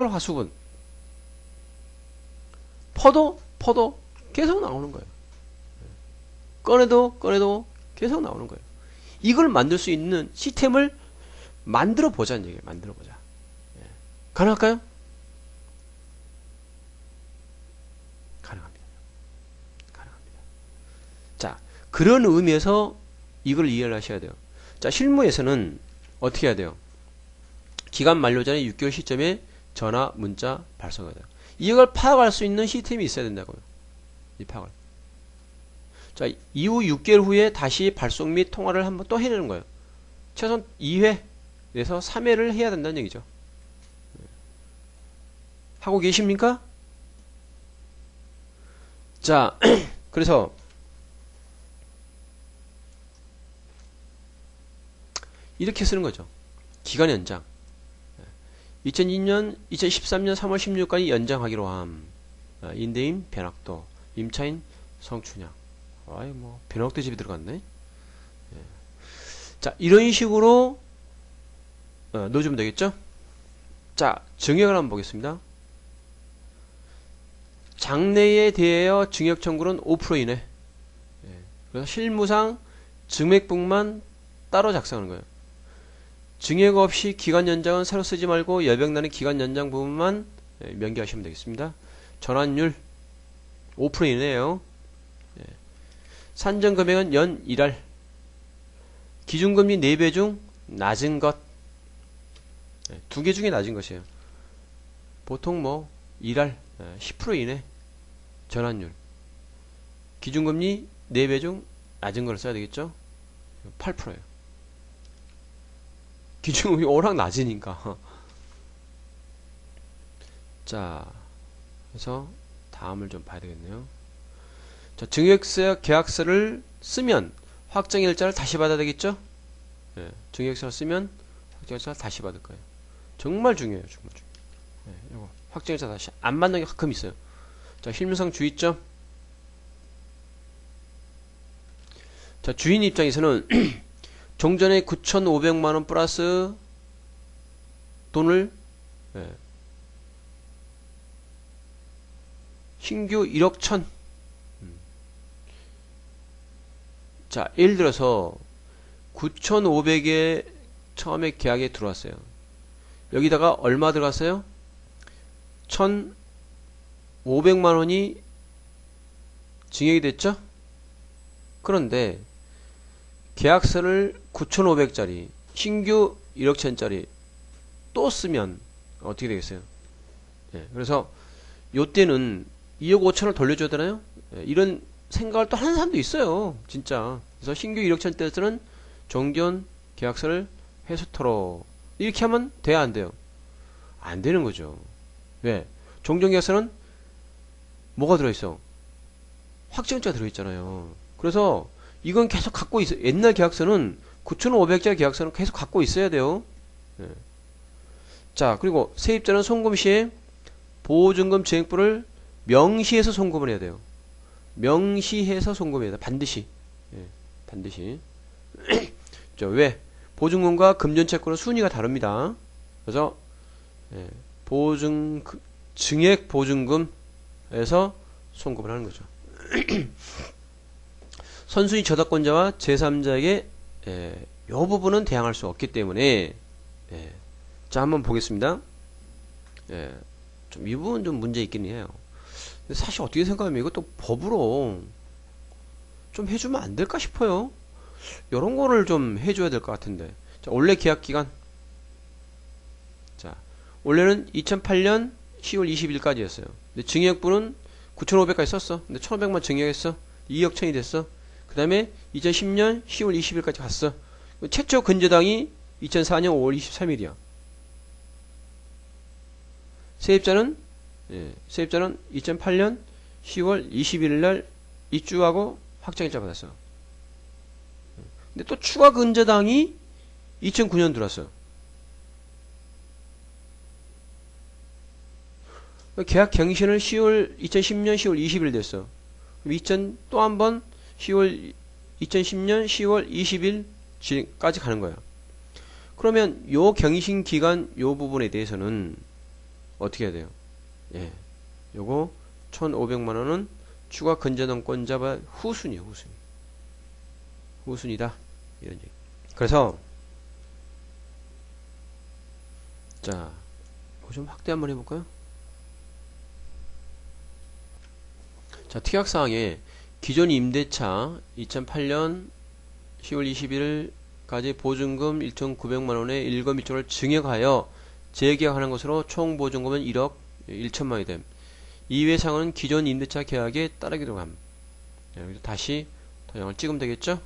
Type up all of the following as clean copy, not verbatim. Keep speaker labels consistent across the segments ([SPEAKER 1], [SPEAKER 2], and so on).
[SPEAKER 1] 화수분. 퍼도 계속 나오는 거예요. 꺼내도 계속 나오는 거예요. 이걸 만들 수 있는 시스템을 만들어 보자는 얘기예요. 만들어 보자. 가능할까요? 가능합니다. 가능합니다. 자, 그런 의미에서 이걸 이해를 하셔야 돼요. 자, 실무에서는 어떻게 해야 돼요? 기간 만료 전에 6개월 시점에 전화, 문자 발송해야 돼요. 이걸 파악할 수 있는 시스템이 있어야 된다고요. 이 파악을. 자, 이후 6개월 후에 다시 발송 및 통화를 한번 또 해야 되는 거예요. 최소한 2회에서 3회를 해야 된다는 얘기죠. 하고 계십니까? 자, 그래서 이렇게 쓰는 거죠. 기간 연장. 2013년 3월 16일까지 연장하기로 함. 임대인 변학도, 임차인 성춘향. 아이 뭐 변학도 집이 들어갔네. 자, 이런 식으로 넣어주면 되겠죠? 자, 증액을 한번 보겠습니다. 장래에 대하여 증액 청구는 5% 이내. 그래서 실무상 증액북만 따로 작성하는 거예요. 증액 없이 기간 연장은 새로 쓰지 말고 여백나는 기간 연장 부분만 명기하시면 되겠습니다. 전환율 5% 이내예요. 산정 금액은 연 1할. 기준금리 4배 중 낮은 것. 2개 중에 낮은 것이에요. 보통 뭐 1할 10% 이내. 전환율. 기준금리 4배 중 낮은 걸 써야 되겠죠? 8%예요. 기준금리 워낙 낮으니까. 자, 그래서 다음을 좀 봐야 되겠네요. 자, 증액서 계약서를 쓰면 확정일자를 다시 받아야 되겠죠? 증액서를 쓰면 확정일자를 다시 받을 거예요. 정말 중요해요. 정말 중요해요. 이거 확정일자 다시 안 받는 게 가끔 있어요. 자, 실무상 주의점. 자, 주인 입장에서는 종전에 9,500만원 플러스 돈을 신규 1억 1천. 자, 예를 들어서 9,500에 처음에 계약에 들어왔어요. 여기다가 얼마 들어갔어요? 1,500만원이 증액이 됐죠? 그런데 계약서를 9,500짜리 신규 1억 1천짜리 또 쓰면 어떻게 되겠어요? 그래서 요때는 2억 5천을 돌려줘야 되나요? 이런 생각을 또 하는 사람도 있어요. 진짜. 그래서 신규 1억 1천 때서는 정전 계약서를 회수토록 이렇게 하면 돼야 안 돼요? 안 되는 거죠. 왜? 정전 계약서는 뭐가 들어있어? 확정자 들어있잖아요. 그래서 이건 계속 갖고 있어. 옛날 계약서는 9,500짜리 계약서는 계속 갖고 있어야 돼요. 자, 그리고 세입자는 송금 시에 보증금 증액부를 명시해서 송금을 해야 돼요. 명시해서 송금해야 돼. 반드시. 반드시. 왜? 보증금과 금전채권은 순위가 다릅니다. 그래서 증액 보증금에서 송금을 하는 거죠. 선순위 저작권자와 제3자에게 이 부분은 대항할 수 없기 때문에 자, 한번 보겠습니다. 좀 이 부분 좀 문제 있긴 해요. 근데 사실 어떻게 생각하면 이것도 법으로 좀 해주면 안 될까 싶어요. 이런 거를 좀 해줘야 될 것 같은데. 자, 원래 계약 기간. 자, 원래는 2008년 10월 20일까지였어요. 근데 증액부는 9,500까지 썼어. 근데 1,500만 증액했어. 2억 1천이 됐어. 그 다음에 2010년 10월 20일까지 갔어. 최초 근저당이 2004년 5월 23일이야. 세입자는 2008년 10월 21일 날 입주하고 확정일자 받았어. 근데 또 추가 근저당이 2009년 들어왔어. 계약 갱신을 2010년 10월 20일 됐어. 또 한 번 2010년 10월 20일까지 가는 거야. 그러면 요 갱신 기간 요 부분에 대해서는 어떻게 해야 돼요? 예. 요거 1,500만 원은 추가 근저당권자가 후순이에요, 후순. 후순이다. 이런 얘기. 그래서 자, 이거 좀 확대 한번 해볼까요? 자, 특약사항에 기존 임대차 2008년 10월 21일까지 보증금 1,900만 원의 일검 일조를 증액하여 재계약하는 것으로 총 보증금은 1억 1천만 원이 됨. 이외 사항은 기존 임대차 계약에 따르기도 함. 여기서 다시 도장을 찍으면 되겠죠?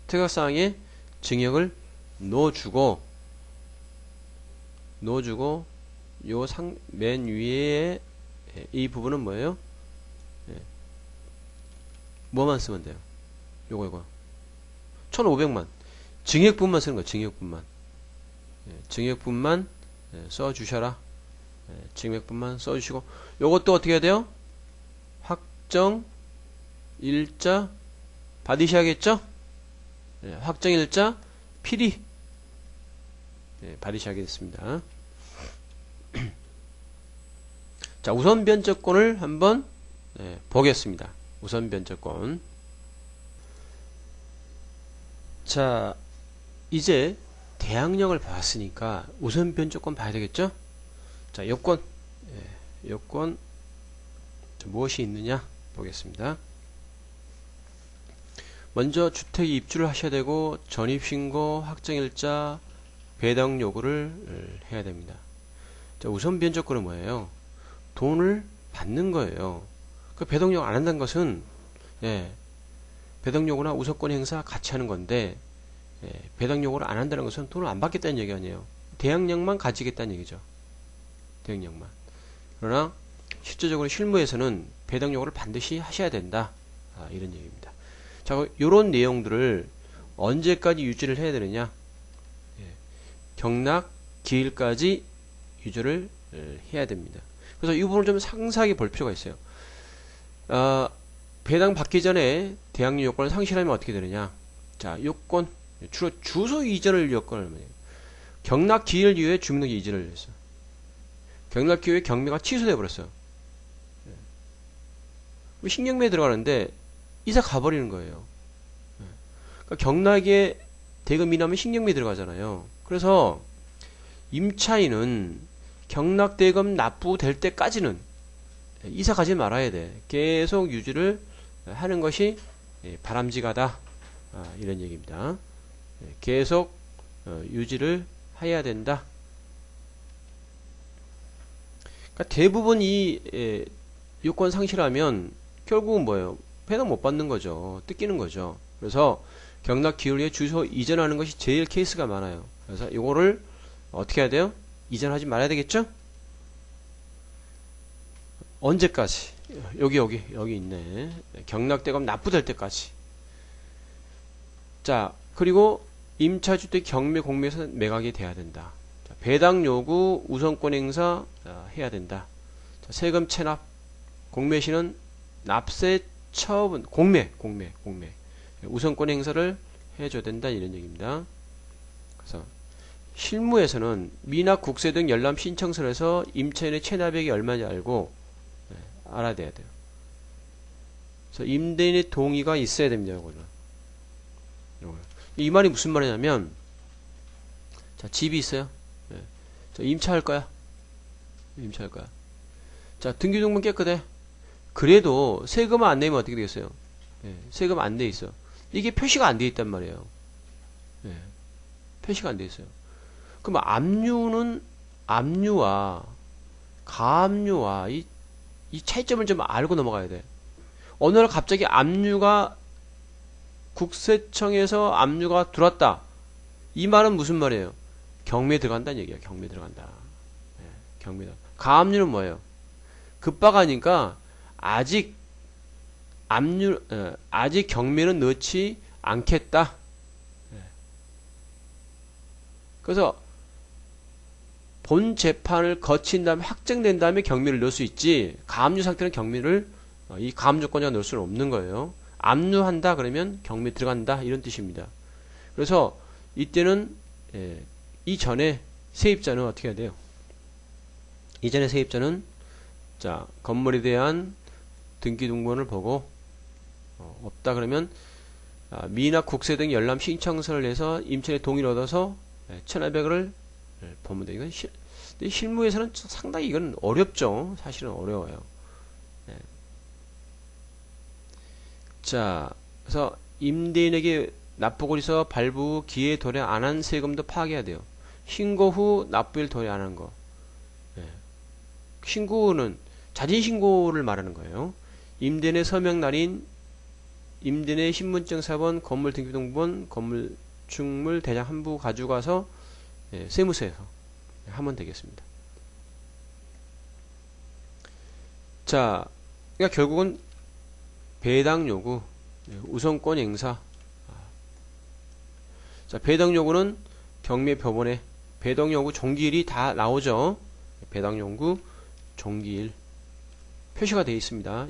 [SPEAKER 1] 특약사항에 증액을 넣어주고 요 맨 위에 이 부분은 뭐예요? 뭐만 쓰면 돼요? 요거 1,500만 증액분만 쓰는 거예요. 증액분만. 증액분만 써주셔라. 증액분만 써주시고 요것도 어떻게 해야 돼요? 확정 일자 받으셔야겠죠? 확정 일자 필히 받으셔야겠습니다. 자, 우선 변제권을 한번 보겠습니다. 우선 변제권. 자, 이제 대항력을 봤으니까 우선 변제권 봐야 되겠죠? 자, 요건 요건 무엇이 있느냐 보겠습니다. 먼저 주택 입주를 하셔야 되고 전입신고, 확정일자, 배당 요구를 해야 됩니다. 자, 우선 변제권은 뭐예요? 돈을 받는 거예요. 그 배당 요구 안 한다는 것은 배당 요구나 우선권 행사 같이 하는 건데 배당 요구를 안 한다는 것은 돈을 안 받겠다는 얘기 아니에요. 대항력만 가지겠다는 얘기죠. 대항력만. 그러나 실제적으로 실무에서는 배당 요구를 반드시 하셔야 된다. 이런 얘기입니다. 자, 요런 내용들을 언제까지 유지를 해야 되느냐? 경락 기일까지 유지를 해야 됩니다. 그래서 이 부분을 좀 상세하게 볼 필요가 있어요. 배당 받기 전에 대항력 요건을 상실하면 어떻게 되느냐? 자, 요건 주로 주소 이전을 요건을 말해요. 경락 기일 이후에 주민등록 이전을 했어. 경락 기일 후에 경매가 취소돼 버렸어. 신경매에 들어가는데 이사 가버리는 거예요. 그러니까 경락에 대금 미납하면 신경매에 들어가잖아요. 그래서 임차인은 경락 대금 납부될 때까지는 이사 가지 말아야 돼. 계속 유지를 하는 것이 바람직하다. 이런 얘기입니다. 계속 유지를 해야 된다. 그러니까 대부분 이 요건 상실하면 결국은 뭐예요? 배당 못 받는 거죠. 뜯기는 거죠. 그래서 경락 기울에 주소 이전하는 것이 제일 케이스가 많아요. 그래서 이거를 어떻게 해야 돼요? 이전하지 말아야 되겠죠? 언제까지? 여기 있네. 경락대금 납부될 때까지. 자, 그리고 임차주택 경매 공매에서 매각이 돼야 된다. 자, 배당 요구 우선권 행사 해야 된다. 자, 세금 체납 공매시는 납세 처분 공매 우선권 행사를 해줘야 된다 이런 얘기입니다. 그래서 실무에서는 미납 국세 등 열람 신청서에서 임차인의 체납액이 얼마인지 알고 알아야 돼요. 그래서 임대인의 동의가 있어야 됩니다. 이 말이 무슨 말이냐면, 자, 집이 있어요. 자, 임차할 거야. 자, 등기등본 깨끗해. 그래도 세금을 안 내면 어떻게 되겠어요? 세금 안 돼 있어. 이게 표시가 안 돼 있단 말이에요. 표시가 안 돼 있어요. 그럼 압류와 가압류와 이 차이점을 좀 알고 넘어가야 돼. 어느 날 갑자기 압류가 국세청에서 압류가 들어왔다. 이 말은 무슨 말이에요? 경매에 들어간다는 얘기야. 경매에 들어간다. 경매다. 가압류는 뭐예요? 급박하니까 아직 아직 경매는 넣지 않겠다. 그래서 본 재판을 거친 다음에 확정된 다음에 경매를 넣을 수 있지, 가압류 상태는 경매를 이 가압류권자가 넣을 수는 없는 거예요. 압류한다 그러면 경매 들어간다 이런 뜻입니다. 그래서 이때는 이전에 세입자는 어떻게 해야 돼요? 이전에 세입자는 자 건물에 대한 등기등본을 보고 없다 그러면 미나 국세 등 열람 신청서를 내서 임차인의 동의를 얻어서 1,500원을 보면 돼. 이건 실무에서는 상당히 이건 어렵죠. 사실은 어려워요. 네. 자, 그래서 임대인에게 납부고지서 발부 기에 도래 안 한 세금도 파악해야 돼요. 신고 후 납부일 도래 안 한 거. 네. 신고는 자진 신고를 말하는 거예요. 임대인의 서명 날인 임대인의 신분증 4번, 건물 등기등본, 건물 축물 대장 한부 가져가서 세무서에서 하면 되겠습니다. 자, 그러니까 결국은 배당 요구, 우선권 행사. 자, 배당 요구는 경매 표본에 배당 요구 종기일이 다 나오죠. 배당 요구 종기일 표시가 되어 있습니다.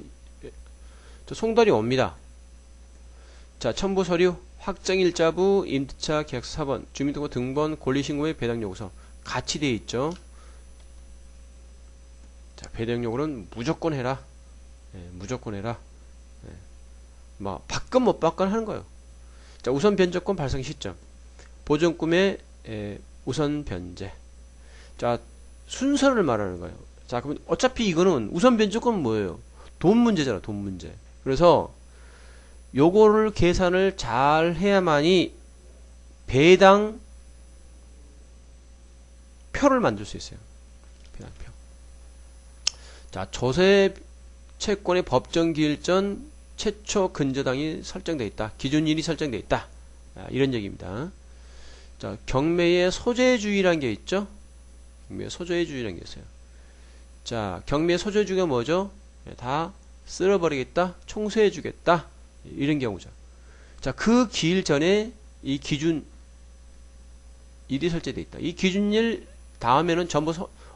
[SPEAKER 1] 송달이 옵니다. 자, 첨부 서류 확정일자부 임대차 계약서 4번 주민등록 등본 권리신고의 배당 요구서 같이 되어 있죠. 자, 배당 요구는 무조건 해라. 무조건 해라. 뭐 바꾼 못 바꾼 하는 거예요. 자, 우선 변제권 발생 시점 보존금의 우선 변제. 자, 순서를 말하는 거예요. 자, 그럼 어차피 이거는 우선 변제권은 뭐예요? 돈 문제잖아, 돈 문제. 그래서 요거를 계산을 잘 해야만이 배당 표를 만들 수 있어요. 배당표. 자, 조세 채권의 법정 기일 전 최초 근저당이 설정되어 있다. 기준일이 설정되어 있다. 이런 얘기입니다. 자, 경매의 소재주의라는 게 있죠. 경매의 소재주의라는 게 있어요. 자, 경매의 소재주의가 뭐죠? 다 쓸어버리겠다, 총수해주겠다, 이런 경우죠. 자, 그 기일 전에 이 기준일이 설정되어 있다. 이 기준일 다음에는 전부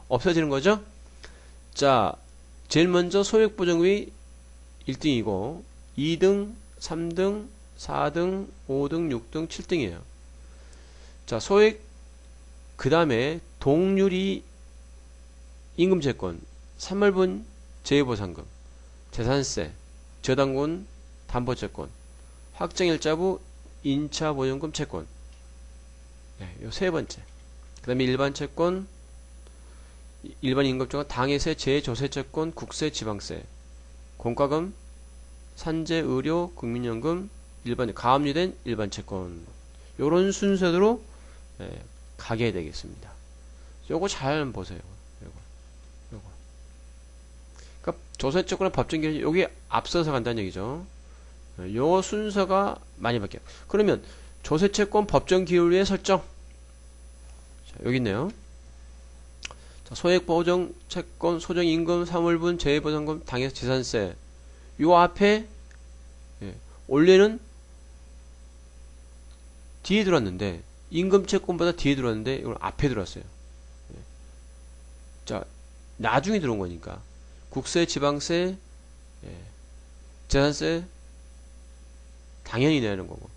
[SPEAKER 1] 없어지는 거죠. 자, 제일 먼저 소액보증금이 1등이고 2등, 3등, 4등, 5등, 6등, 7등이에요. 자, 소액 그 다음에 동률이 임금채권, 산물분 재해보상금, 재산세, 저당권, 담보채권, 확정일자부, 인차보증금 채권. 요 세 번째. 그 다음에 일반채권, 일반 임금채권, 당해세, 재조세채권, 국세, 지방세, 공과금, 산재, 의료, 국민연금, 일반 가압류된 일반채권. 요런 순서대로 가게 되겠습니다. 요거 잘 보세요. 요거. 그러니까 조세채권의 법정기일 여기 앞서서 간다는 얘기죠. 요 순서가 많이 바뀌어요. 그러면 조세채권 법정기일의 설정. 자, 여기 있네요. 자, 소액보정채권, 소정임금, 사물분, 재해보상금, 당해서 재산세. 요 앞에 원래는 뒤에 들어왔는데 임금채권보다 뒤에 들어왔는데 이걸 앞에 들어왔어요. 자, 나중에 들어온 거니까 국세, 지방세, 재산세 당연히 내는 거고